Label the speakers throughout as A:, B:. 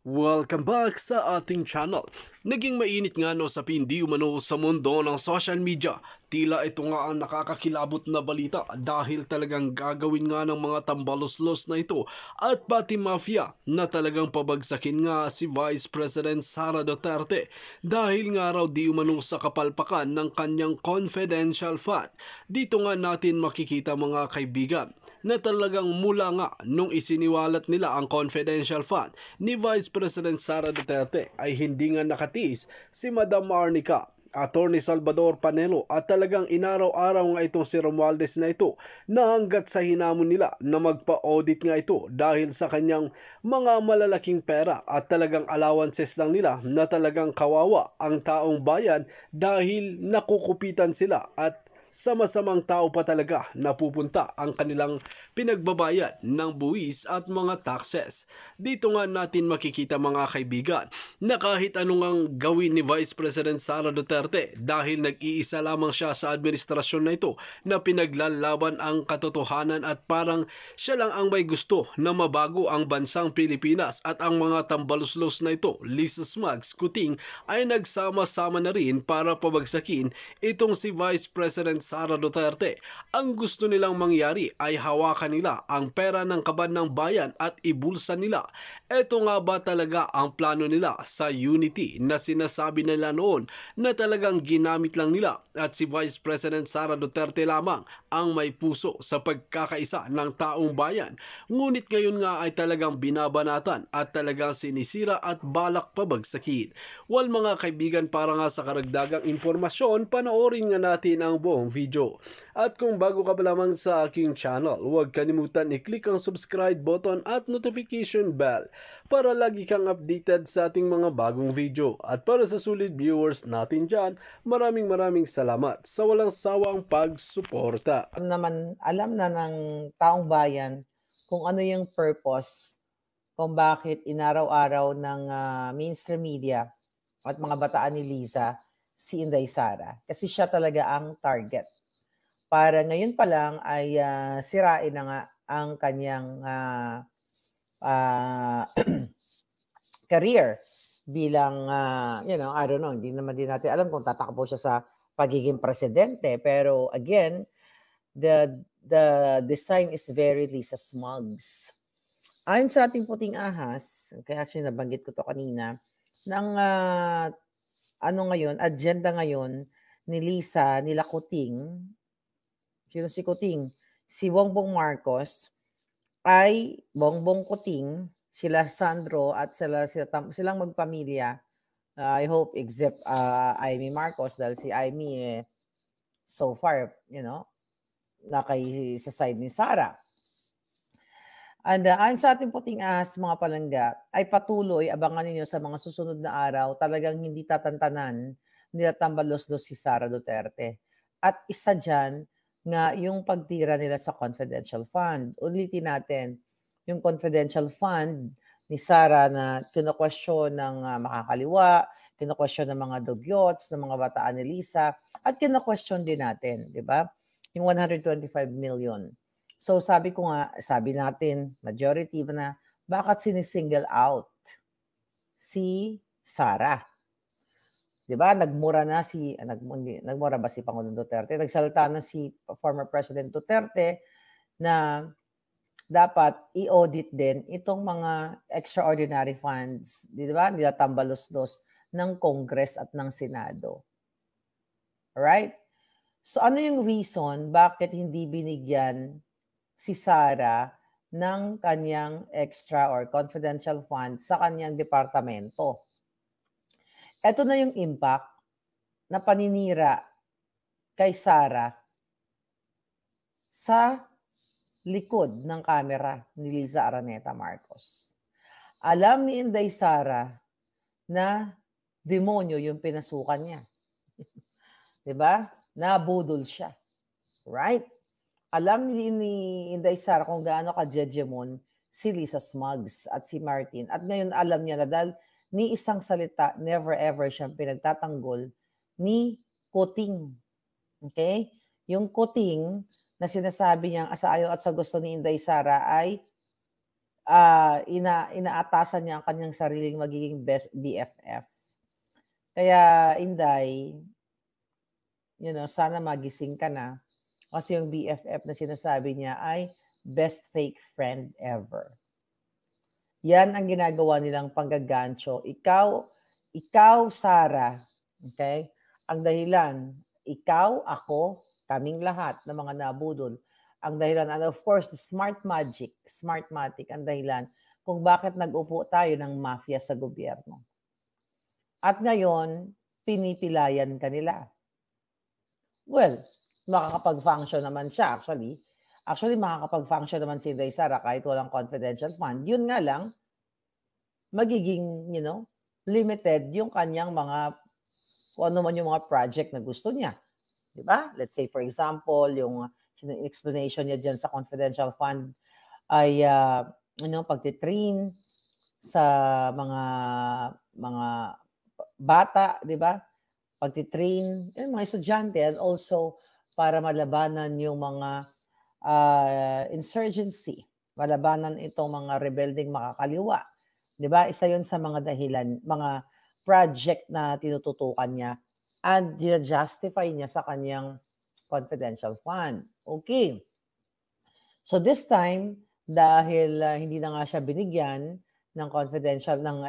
A: Welcome back sa ating channel. Naging mainit nga no sa hindi umano sa mundo ng social media. Tila ito nga ang nakakakilabot na balita dahil talagang gagawin nga ng mga tambaluslos na ito at pati mafia na talagang pabagsakin nga si Vice President Sara Duterte dahil nga raw di umano sa kapalpakan ng kanyang confidential fund. Dito nga natin makikita mga kaibigan na talagang mula nga nung isiniwalat nila ang confidential fund ni Vice President Sara Duterte ay hindi nga nakatiis si Madam Marnica, Attorney Salvador Panelo at talagang inaraw-araw nga itong si Romualdez na ito na hanggat sa hinamon nila na magpa-audit nga ito dahil sa kanyang mga malalaking pera at talagang allowances lang nila na talagang kawawa ang taong bayan dahil nakukupitan sila at sa masamang tao pa talaga napupunta ang kanilang pinagbabayad ng buwis at mga taxes. Dito nga natin makikita mga kaibigan na kahit anong gawin ni Vice President Sara Duterte dahil nag-iisa lamang siya sa administrasyon na ito na pinaglalaban ang katotohanan at parang siya lang ang may gusto na mabago ang bansang Pilipinas at ang mga tambaluslos na ito, Lisa Smugs, Kuting ay nagsama-sama na rin para pabagsakin itong si Vice President Sara Duterte. Ang gusto nilang mangyari ay hawakan nila ang pera ng kaban ng bayan at ibulsa nila. Ito nga ba talaga ang plano nila sa unity na sinasabi nila noon na talagang ginamit lang nila at si Vice President Sara Duterte lamang ang may puso sa pagkakaisa ng taong bayan. Ngunit ngayon nga ay talagang binabanatan at talagang sinisira at balak pabagsakin. Well mga kaibigan, para nga sa karagdagang impormasyon, panoorin nga natin ang buong video. At kung bago ka pa lamang sa aking channel, huwag kalimutan i-click ang subscribe button at notification bell para lagi kang updated sa ating mga bagong video. At para sa sulit viewers natin dyan, maraming salamat sa walang sawang pagsuporta.
B: Alam na ng taong bayan kung ano yung purpose kung bakit inaraw-araw ng mainstream media at mga bataan ni Liza si Inday Sara. Kasi siya talaga ang target. Para ngayon pa lang ay sirain na nga ang kanyang career bilang, I don't know, hindi naman din natin alam kung tatakbo siya sa pagiging presidente. Pero again, the design is very Lisa Smugs. Ayon sa ating puting ahas, kaya actually nabanggit ko to kanina, ng agenda ngayon ni Lisa, nila Kuting, sino si Kuting? Si Bongbong Marcos, ay Bongbong Kuting, sila Sandro at silang magpamilya. I hope except Amy Marcos dahil si Amy so far, sa side ni Sara. And ayon sa ating puting ahas, mga palangga, ay patuloy, abangan ninyo sa mga susunod na araw, talagang hindi tatantanan nila tambalos-los si Sara Duterte. At isa dyan nga yung pagtira nila sa confidential fund. Ulitin natin, yung confidential fund ni Sara na kino-question ng makakaliwa, kino-question ng mga dugyots, ng mga bataan ni Lisa, at kino-question din natin, di ba? Yung 125 million. So sabi natin, majority na, bakit sinisingle out si Sara? 'Di ba? Nagmura ba si Pangulong Duterte? Nagsalita na si former President Duterte na dapat i-audit din itong mga extraordinary funds, 'di ba? Nilatambalos-los ng Congress at ng Senado. Alright? So ano yung reason bakit hindi binigyan si Sara ng kanyang extra or confidential fund sa kanyang departamento? Ito na yung impact na paninira kay Sara sa likod ng kamera ni Liza Araneta Marcos. Alam ni Inday Sara na demonyo yung pinasukan niya. 'Di ba? Nabudol siya. Right? Alam ni Inday Sara kung gaano ka-jejemon si Lisa Smugs at si Martin. At ngayon alam niya na dahil ni isang salita, never ever siyang pinagtatanggol ni Kuting. Okay? Yung Kuting na sinasabi niyang sa ayaw at sa gusto ni Inday Sara ay inaatasan niya ang kanyang sariling magiging best BFF. Kaya Inday, sana magising ka na kasi yung BFF na sinasabi niya ay best fake friend ever. Yan ang ginagawa nilang panggagancho. Ikaw, Sarah, okay? Ang dahilan, ikaw, ako, kaming lahat ng mga nabudol. Ang dahilan, and of course, the Smartmatic, ang dahilan kung bakit nag-upo tayo ng mafia sa gobyerno. At ngayon, pinipilayan kanila. Well, makakapag-function naman siya actually. Actually, makakapag-function naman si Inday Sara kahit walang confidential fund. Yun nga lang, magiging, limited yung kanyang kung ano man yung mga project na gusto niya. Di ba? Let's say, for example, yung explanation niya dyan sa confidential fund ay, pagtitrain sa mga bata, di ba? Pagtitrain, yung mga estudyante, and also para malabanan yung mga insurgency, malabanan itong mga rebelding makakaliwa. Di ba? Isa yun sa mga dahilan, mga project na tinututukan niya and justify niya sa kanyang confidential fund. Okay. So this time, dahil hindi na nga siya binigyan ng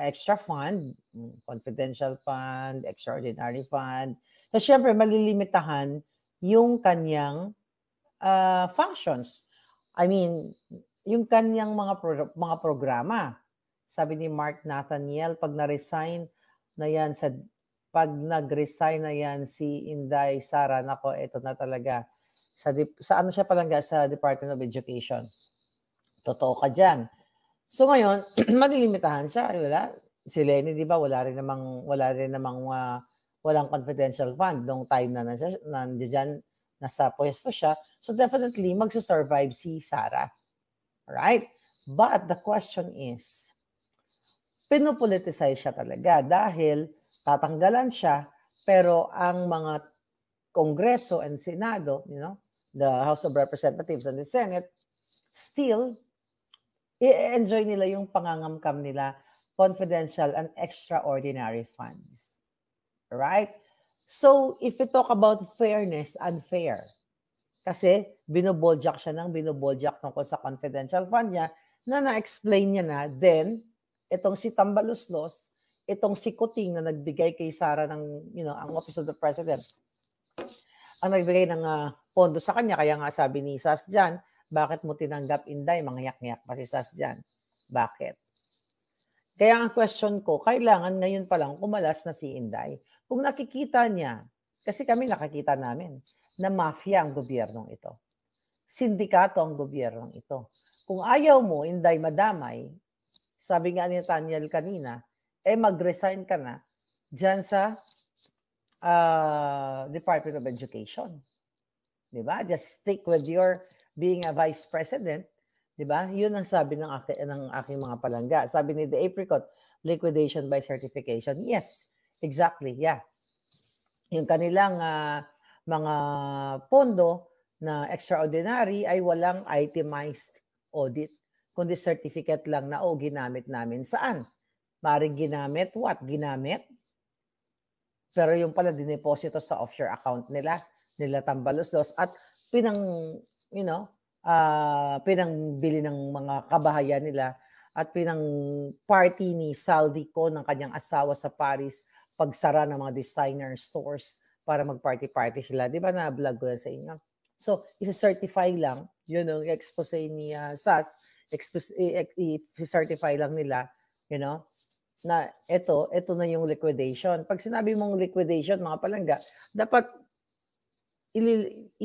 B: extra fund, confidential fund, extraordinary fund, so syempre malilimitahan yung kanyang functions. I mean, yung kanyang mga programa. Sabi ni Mark Nathaniel, pag nag-resign na yan si Inday Sara, nako, ito na talaga. Sa ano siya palangga? Sa Department of Education. Totoo ka dyan. So ngayon, malilimitahan siya. Wala. Si Lenny, di ba, wala rin namang walang confidential fund nung time na nandiyan, nasa pwesto siya. So definitely, magsusurvive si Sara. Right? But the question is, pinupoliticize siya talaga dahil tatanggalan siya, pero ang mga Kongreso and Senado, the House of Representatives and the Senate, still, i-enjoy nila yung pangangamkam nila, confidential and extraordinary funds. Right? So, if we talk about fairness, unfair. Kasi binoboljak siya tungkol sa confidential fund niya na na-explain niya na. Then, itong si Tambaluslos, itong si Kuting na nagbigay kay Sara ng, ang Office of the President, ang nagbigay ng pondo sa kanya. Kaya nga sabi ni Sas dyan, bakit mo tinanggap, Inday? Mangyak-ngyak pa si Sas dyan. Bakit? Kaya ang question ko, kailangan ngayon pa lang kumalas na si Inday. Kung nakikita niya, kasi kami nakikita namin, na mafia ang gobyernong ito. Sindikato ang gobyernong ito. Kung ayaw mo, Inday, madamay, sabi nga ni Nathaniel kanina, mag-resign ka na dyan sa Department of Education. Diba? Just stick with your being a vice president. Diba? Yun ang sabi ng aking mga palangga. Sabi ni The Apricot, liquidation by certification. Yes, exactly. Yeah. Yung kanilang mga pondo na extraordinary ay walang itemized audit, kundi certificate lang na ginamit namin. Saan? Maring ginamit, ginamit? Pero yung pala dineposito sa offshore account nila Tambaluslos at pinangbili ng mga kabahayan nila at party ni Saldico ng kanyang asawa sa Paris pagsara ng mga designer stores para mag-party sila. Di ba na-vlog ko sa inyo? So, isa-certify lang, yun ang expose ni SAS, i-certify lang nila, na ito na yung liquidation. Pag sinabi mong liquidation, mga palangga, dapat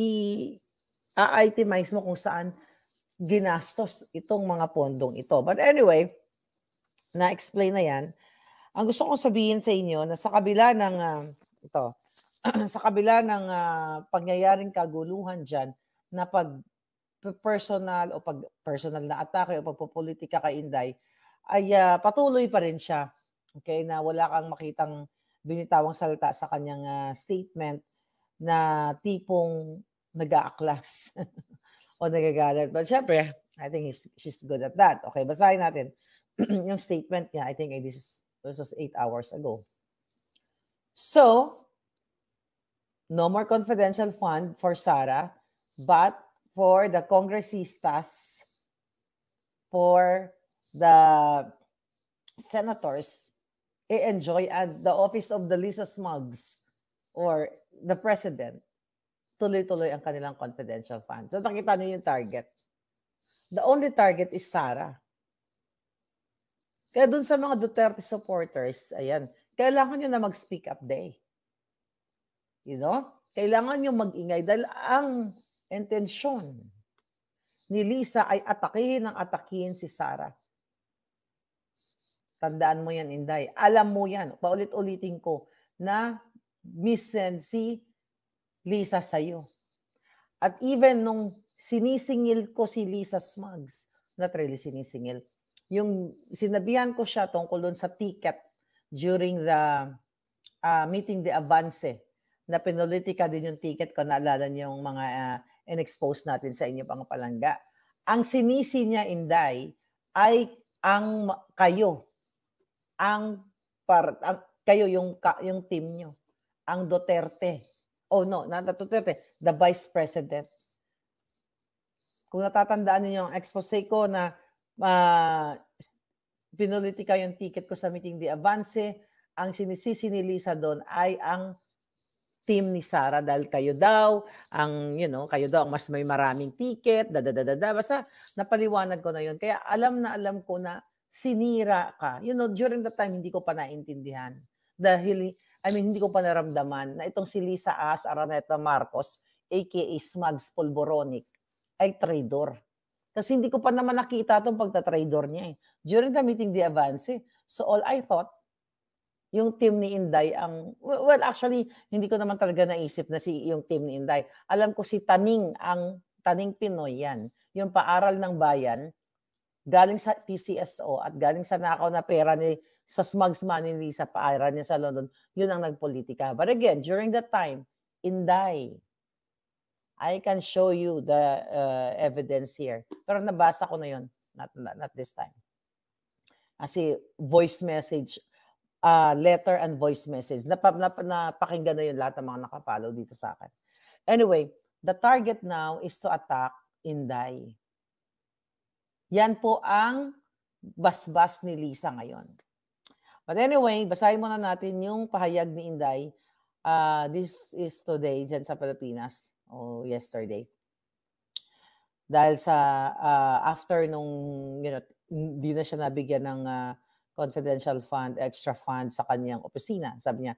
B: i-itemize mo kung saan ginastos itong mga pondong ito. But anyway, na-explain na yan. Ang gusto kong sabihin sa inyo na sa kabila ng sa kabila ng pangyayaring kaguluhan dyan na pag-personal na atake o pagpopolitika kay Inday, ay patuloy pa rin siya. Okay? Na wala kang makitang binitawang salita sa kanyang statement na tipong nag-aaklas o nagagalit. But syempre, I think she's good at that. Okay, basahin natin yung statement niya. I think this was 8 hours ago. So, no more confidential fund for Sara, but for the congresistas, for the senators, enjoy at the office of the Lisa Smugs or the president, tuloy-tuloy ang kanilang confidential fund. So nakita niyo yung target. The only target is Sara. Kaya dun sa mga Duterte supporters, ayan, kailangan nyo na mag-speak up day. You know? Kailangan nyo mag-ingay dahil ang intensyon ni Lisa ay atakihin si Sara. Tandaan mo yan, Inday. Alam mo yan. Paulit-ulitin ko na missend si Lisa sa'yo. At even nung sinisingil ko si Lisa Smugs, not really sinisingil, yung sinabihan ko siya tungkol doon sa ticket during the meeting de avance, na pinolitika din yung ticket ko, naalala niyo yung mga in-expose natin sa inyo pang palangga. Ang sinisi niya, Inday, ay ang kayo, kayo yung team niyo, ang Duterte. Oh no, not the Duterte, the Vice President. Kung natatandaan niyo yung expose ko na pinolitika yung ticket ko sa meeting de avance, ang sinisisi ni Lisa doon ay ang team ni Sara dahil kayo daw kayo daw ang mas may maraming ticket, basta napaliwanag ko na yun. Kaya alam ko na sinira ka. During the time hindi ko pa naintindihan. Dahil hindi ko pa naramdaman na itong si Lisa Araneta Marcos, aka Smugs Polboronic, ay traitor. Kasi hindi ko pa naman nakita itong pagtatraidor niya. During the meeting de avance, so all I thought, yung team ni Inday well, actually, hindi ko naman talaga naisip na yung team ni Inday. Alam ko si Taning, Taning Pinoy yan. Yung paaral ng bayan, galing sa PCSO at galing sa nakaw na pera sa Smugs Money ni Lisa, paaral niya sa London, yun ang nagpolitika. But again, during that time, Inday, I can show you the evidence here. Pero nabasa ko na yun. Not this time. Kasi voice message, letter and voice message. Napakinggan na yun lahat ng mga nakapollow dito sa akin. Anyway, the target now is to attack Inday. Yan po ang basbas ni Lisa ngayon. But anyway, basahin muna natin yung pahayag ni Inday. This is today dyan sa Pilipinas o yesterday. Dahil sa after nung hindi na siya nabigyan ng confidential fund, extra fund sa kanyang opisina. Sabi niya,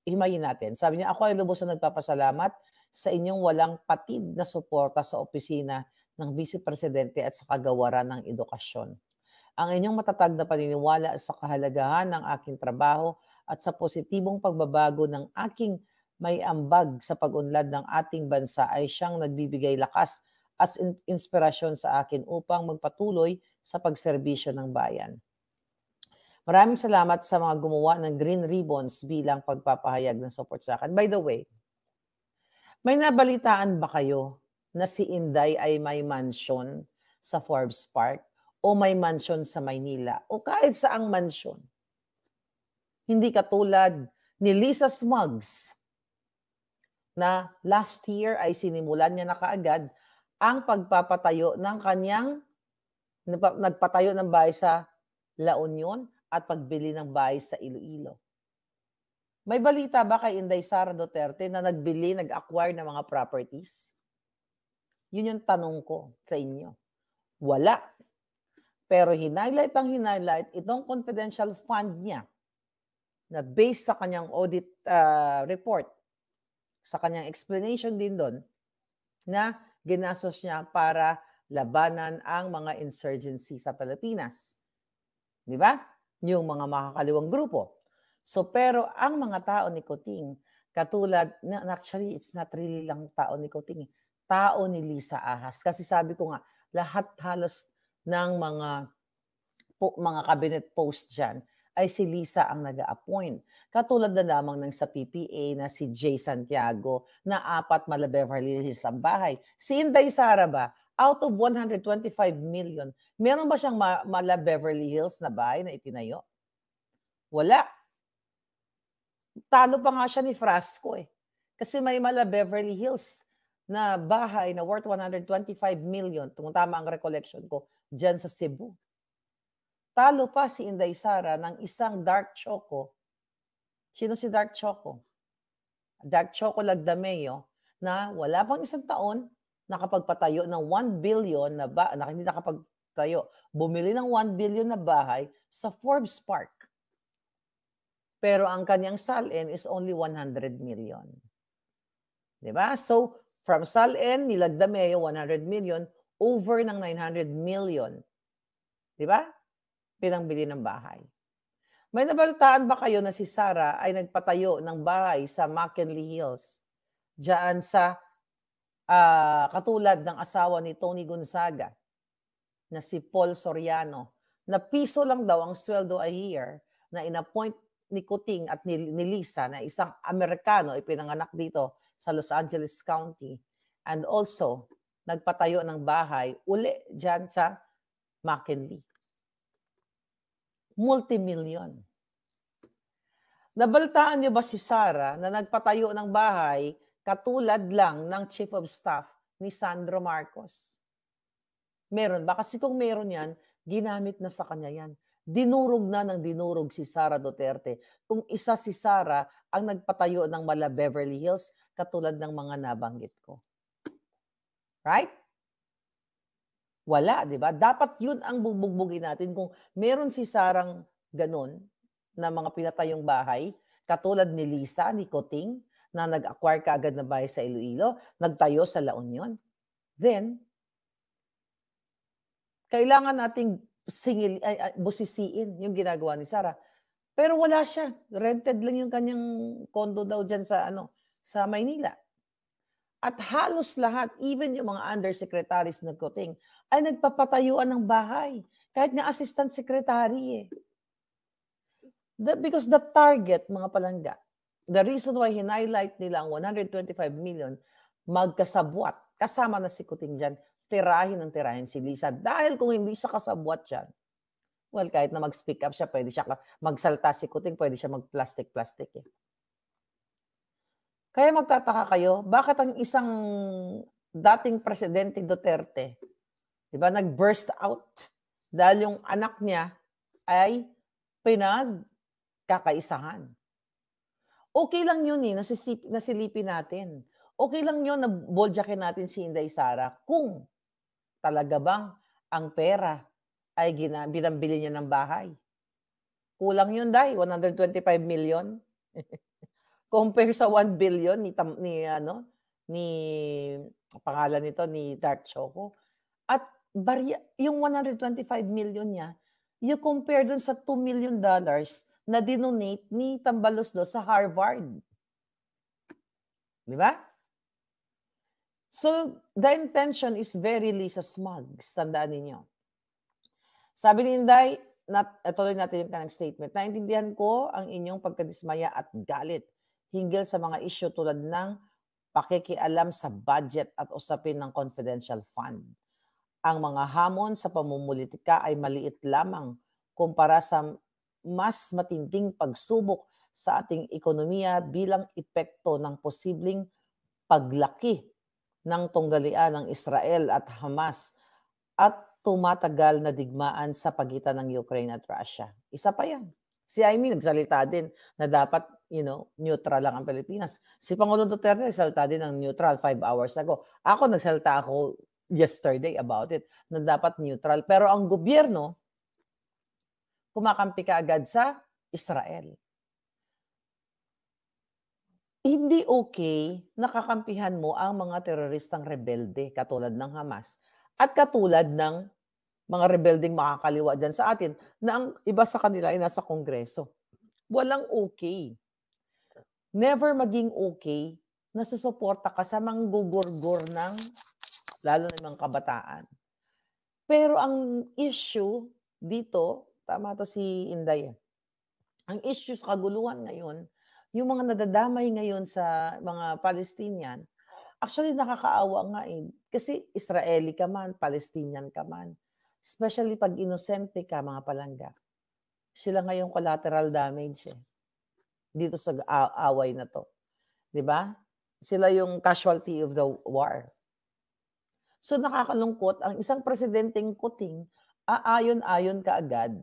B: himayin natin. Sabi niya, ako ay lubos na nagpapasalamat sa inyong walang patid na suporta sa opisina ng Vice Presidente at sa kagawaran ng edukasyon. Ang inyong matatag na paniniwala sa kahalagahan ng aking trabaho at sa positibong pagbabago ng aking may ambag sa pag-unlad ng ating bansa ay siyang nagbibigay lakas at inspirasyon sa akin upang magpatuloy sa pagserbisyo ng bayan. Maraming salamat sa mga gumawa ng green ribbons bilang pagpapahayag ng support sa akin. By the way, may nabalitaan ba kayo na si Inday ay may mansion sa Forbes Park o may mansion sa Maynila o kahit saang mansion? Hindi katulad ni Lisa Smugs na last year ay sinimulan niya na kaagad ang pagpapatayo ng kanyang nagpatayo ng bahay sa La Union at pagbili ng bahay sa Iloilo. May balita ba kay Inday Sara Duterte na nag-acquire ng mga properties? Yun yung tanong ko sa inyo. Wala. Pero hinhighlight itong confidential fund niya na based sa kanyang audit report, sa kanyang explanation din doon, na ginastos niya para labanan ang mga insurgency sa Pilipinas. Di ba? Yung mga makakaliwang grupo. So, pero ang mga tao ni Kuting, katulad, actually, it's not really lang tao ni Kuting, tao ni Lisa Ahas. Kasi sabi ko nga, lahat halos ng mga cabinet post dyan ay si Lisa ang nag-a-appoint. Katulad na lamang ng sa PPA na si Jay Santiago na 4 mala Beverly Hills ang bahay. Si Inday Sara ba out of 125 million, meron ba siyang mala Beverly Hills na bahay na itinayo? Wala. Talo pa nga siya ni Frasco eh. Kasi may mala Beverly Hills na bahay na worth 125 million, kung tama ang recollection ko, dyan sa Cebu. Talo pa si Inday Sara ng isang dark choco. Sino si dark choco? Dark choco Lagdameo na wala pang isang taon nakapagpatayo ng 1 billion na hindi nakapagtayo. Bumili ng 1 billion na bahay sa Forbes Park. Pero ang kanyang salin is only 100 million. Diba? So, from salin ni Lagdameo, 100 million, over ng 900 million. Diba? Pinangbili ng bahay. May nabalitaan ba kayo na si Sara ay nagpatayo ng bahay sa McKinley Hills? Diyan sa katulad ng asawa ni Tony Gonzaga na si Paul Soriano na piso lang daw ang sweldo a year na inappoint ni Kuting at ni Lisa na isang Amerikano ipinanganak dito sa Los Angeles County. And also, nagpatayo ng bahay uli dyan sa McKinley. Multimillion. Nabalitaan niyo ba si Sara na nagpatayo ng bahay katulad lang ng Chief of Staff ni Sandro Marcos? Meron ba? Kasi kung meron yan, ginamit na sa kanya yan. Dinurog na ng dinurog si Sara Duterte. Kung isa si Sara ang nagpatayo ng mala Beverly Hills katulad ng mga nabanggit ko. Right? Wala, di ba? Dapat yun ang bubugbugin natin. Kung meron si Sarang ganun na mga pinatayong bahay, katulad ni Lisa, ni Coting, na nag-acquire kaagad na bahay sa Iloilo, nagtayo sa La Union, then, kailangan nating busisiin yung ginagawa ni Sara. Pero wala siya. Rented lang yung kanyang condo daw dyan sa, sa Maynila. At halos lahat, even yung mga undersecretaries ng Coting, ay nagpapatayuan ng bahay. Kahit nga assistant secretary eh. Because the target, mga palangga, the reason why hinighlight nila ang 125 million, magkasabwat, kasama na si Coting dyan, tirahin si Lisa. Dahil kung hindi siya kasabwat dyan, well, kahit na mag-speak up siya, pwede siya magsalta si Coting, pwede siya mag-plastic eh. Kaya magtataka kayo, bakit ang isang dating Presidente Duterte, di ba, nag-burst out dahil yung anak niya ay pinagkakaisahan. Okay lang yun eh, nasilipin natin. Okay lang yun na boljakin natin si Inday Sara kung talaga bang ang pera ay binambili niya ng bahay. Kulang yun, Day, 125 million. Compare sa 1 billion ni pangalan nito ni Dark Choco. At yung 125 million niya, you compare dun sa $2 million na dinonate ni Tambaloslos sa Harvard. Di ba? So, the intention is very Lisa Smugs. Tandaan ninyo. Sabi ni Inday, tuloy natin yung kanang statement. Naintindihan ko ang inyong pagkadismaya at galit hinggil sa mga issue tulad ng pakikialam sa budget at usapin ng confidential fund. Ang mga hamon sa pamumulitika ay maliit lamang kumpara sa mas matinding pagsubok sa ating ekonomiya bilang epekto ng posibleng paglaki ng tunggalian ng Israel at Hamas at tumatagal na digmaan sa pagitan ng Ukraine at Russia. Isa pa yan. Si Amy nagsalita din na dapat, neutral lang ang Pilipinas. Si Pangulong Duterte nagsalita din ng neutral 5 hours ago. Ako nagsalita ako yesterday about it na dapat neutral. Pero ang gobyerno, kumakampi ka agad sa Israel. Hindi okay nakakampihan mo ang mga teroristang rebelde katulad ng Hamas at katulad ng mga rebelding makakaliwa dyan sa atin na ang iba sa kanila ay nasa Kongreso. Walang okay. Never maging okay na susuporta ka sa manggugurgur ng lalo na mga kabataan. Pero ang issue dito, tama to si Inday, ang issue sa kaguluhan ngayon, yung mga nadadamay ngayon sa mga Palestinian, actually nakakaawa nga eh. Kasi Israeli ka man, Palestinian ka man, especially 'pag inosente ka, mga palangga, sila nga yung collateral damage, eh, dito sa away na 'to, 'di ba? Sila yung casualty of the war. So nakakalungkot ang isang presidenteng kuting aayon-ayon kaagad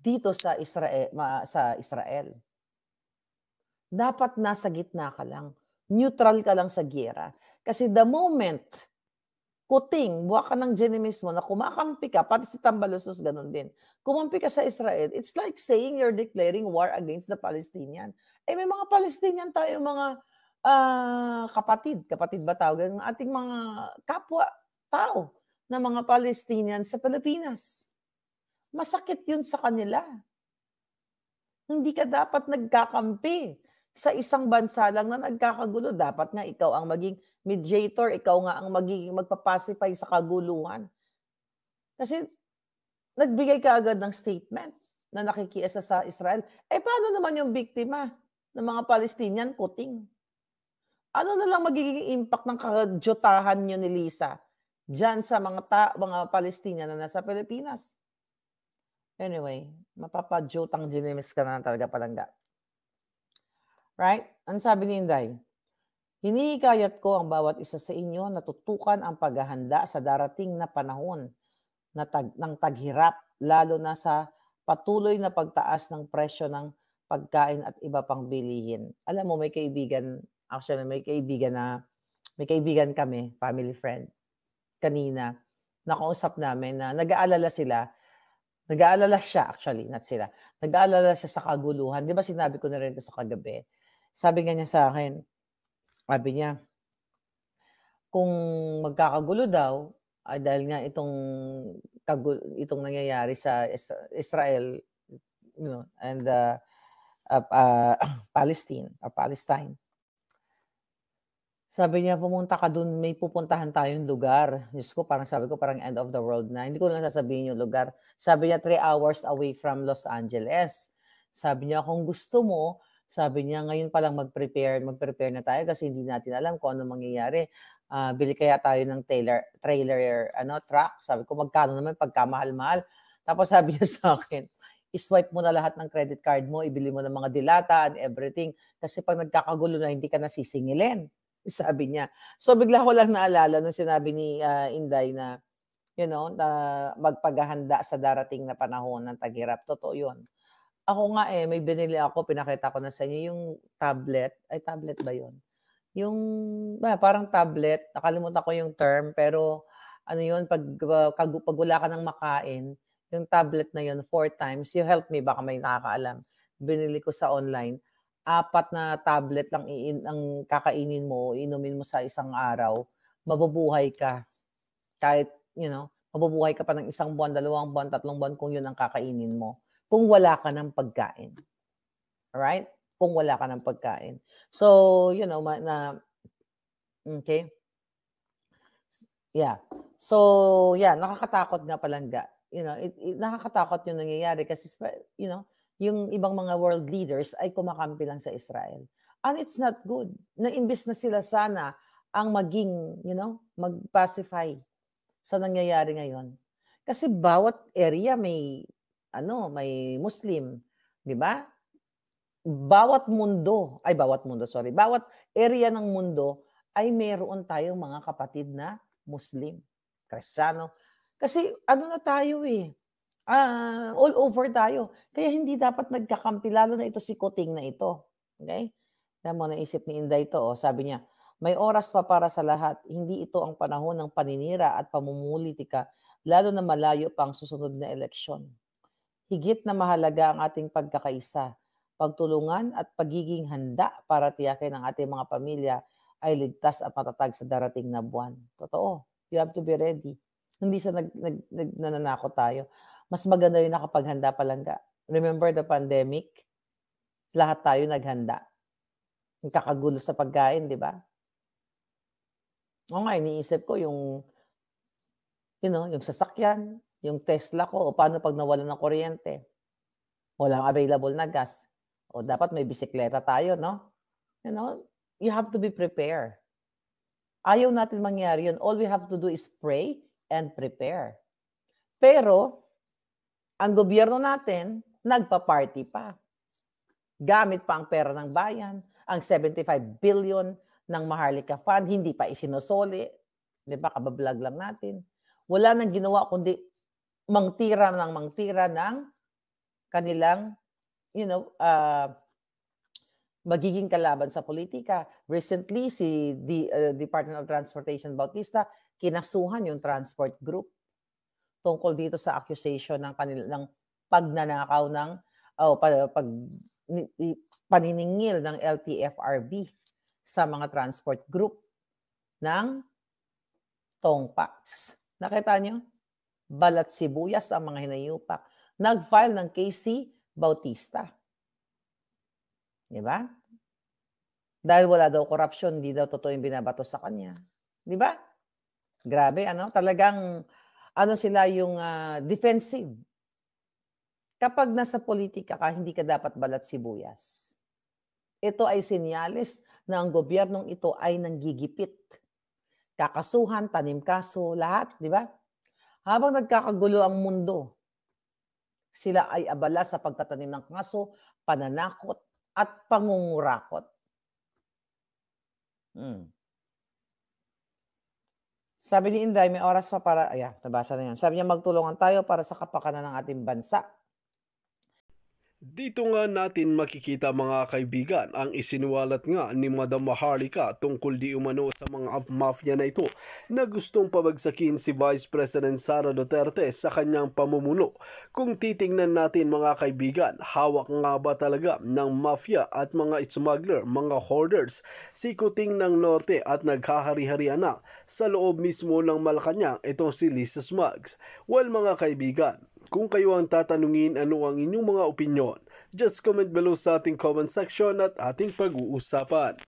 B: dito sa Israel. Dapat nasa gitna ka lang, neutral ka lang sa giyera. Kasi the moment kuting, buwa ka ng Genesis mo na kumakampi ka, pati si Tambaluslos gano'n din. Kumampi ka sa Israel, it's like saying you're declaring war against the Palestinian. Eh, may mga Palestinian tayong mga kapatid ba tawag ng ating mga kapwa-tao na mga Palestinian sa Pilipinas. Masakit 'yun sa kanila. Hindi ka dapat nagkakampi sa isang bansa lang na nagkakagulo. Dapat nga ikaw ang maging mediator, ikaw nga ang magiging magpa-pacify sa kaguluhan. Kasi nagbigay ka agad ng statement na nakikiisa sa Israel. Eh, paano naman yung biktima ng mga Palestinian kuting? Ano na lang magiging impact ng kadyutahan niyo ni Lisa diyan sa mga Palestinian na nasa Pilipinas? Anyway, mapapa-jotang ginemis ka na talaga, palangga. Right? Ang sabi ni Inday, hinihikayat ko ang bawat isa sa inyo na tutukan ang paghahanda sa darating na panahon ng taghirap, lalo na sa patuloy na pagtaas ng presyo ng pagkain at iba pang bilihin. Alam mo, may kaibigan kami, family friend, kanina, nakausap namin na nag-aalala siya actually, not sila. Nag-aalala siya sa kaguluhan. 'Di ba sinabi ko na rin 'to sa kagabi? Sabi nga niya sa akin, sabi niya, kung magkakagulo daw, dahil nga itong nangyayari sa Israel, and Palestine. Sabi niya, pumunta ka dun, may pupuntahan tayong lugar. Diyos ko, parang sabi ko, parang end of the world na. Hindi ko lang sasabihin yung lugar. Sabi niya, 3 hours away from Los Angeles. Sabi niya, kung gusto mo, sabi niya, ngayon pa lang mag-prepare na tayo kasi hindi natin alam kung ano mangyayari. Bili kaya tayo ng trailer truck. Sabi ko, magkano naman pagkamahal-mahal. Tapos sabi niya sa akin, iswipe mo na lahat ng credit card mo, ibili mo ng mga dilata and everything. Kasi pag nagkakagulo na, hindi ka nasisingilin. Sabi niya. So bigla ko lang naalala nung sinabi ni Inday na, na magpaghahanda sa darating na panahon ng taghirap. Totoo yun. Ako nga may binili ako, pinakita ko na sa inyo, yung tablet. Ay, tablet ba yun? Yung, parang tablet, nakalimutan ko yung term, pero ano yun, pag wala ka ng makain, yung tablet na yun, 4 times, you help me, baka may nakakaalam. Binili ko sa online. 4 na tablet lang ang kakainin mo, inumin mo sa isang araw, mabubuhay ka. Kahit, mabubuhay ka pa ng 1 buwan, 2 buwan, 3 buwan kung yun ang kakainin mo. Kung wala ka ng pagkain. Alright? Kung wala ka ng pagkain. So, okay? Yeah. So, yeah, nakakatakot nga palangga. Nakakatakot yung nangyayari kasi, yung ibang mga world leaders ay kumakampi lang sa Israel. And it's not good. Na imbis na sila sana ang maging, mag-pacify sa nangyayari ngayon. Kasi bawat area may Muslim, 'di ba? Bawat area ng mundo ay meron tayong mga kapatid na Muslim, Kristiyano. Kasi na tayo all over tayo. Kaya hindi dapat nagkakampi, lalo na ito si kuting na ito. Okay? Alam mo, naisip ni Inday ito, sabi niya, may oras pa para sa lahat. Hindi ito ang panahon ng paninira at pamumulitika, lalo na malayo pa ang susunod na eleksyon. Higit na mahalaga ang ating pagkakaisa, pagtulungan at pagiging handa para tiyakin ang ating mga pamilya ay ligtas at matatag sa darating na buwan. Totoo. You have to be ready. Hindi sa nananakot tayo. Mas maganda yung nakapaghanda palangga. Remember the pandemic? Lahat tayo naghanda. Nagkakagulo sa pagkain, di ba? O nga, iniisip ko yung sasakyan, yung Tesla ko, o paano pag nawalan ng kuryente? Walang available na gas. O dapat may bisikleta tayo, no? You have to be prepared. Ayaw natin mangyari yun. All we have to do is pray and prepare. Pero, ang gobyerno natin, nagpa-party pa. Gamit pa ang pera ng bayan, ang 75 billion ng Maharlika Fund, hindi pa isinusoli. Di ba, kabablog lang natin. Wala nang ginawa kundi mangtira ng kanilang, magiging kalaban sa politika. Recently, si Department of Transportation Bautista, kinasuhan yung transport group tungkol dito sa accusation ng kanilang pagnanakaw ng paniningil ng LTFRB sa mga transport group ng Tongpax. Nakita nyo? Balat sibuyas ang mga hinayupak. Nag-file ng KC Bautista. Diba? Dahil wala daw korupsyon, hindi daw totoo yung binabato sa kanya. Diba? Grabe, talagang, sila yung defensive. Kapag nasa politika ka, hindi ka dapat balat sibuyas. Ito ay senyales na ang gobyernong ito ay nanggigipit. Kakasuhan, tanim kaso, lahat, di ba? Habang nagkakagulo ang mundo, sila ay abala sa pagtatanim ng kaso, pananakot, at pangungurakot. Sabi ni Inday, may oras pa para, nabasa na yan. Sabi niya, magtulungan tayo para sa kapakanan ng ating bansa.
A: Dito nga natin makikita mga kaibigan ang isinuwalat nga ni Madam Maharlika tungkol di umano sa mga mafia na ito na gustong pabagsakin si Vice President Sara Duterte sa kanyang pamumuno. Kung titingnan natin mga kaibigan, hawak nga ba talaga ng mafia at mga smuggler, mga hoarders, si Kuting ng Norte at naghahari-harian na sa loob mismo ng Malacanang itong si Lisa Smugs? Well mga kaibigan, kung kayo ang tatanungin ano ang inyong mga opinyon, just comment below sa ating comment section at ating pag-uusapan.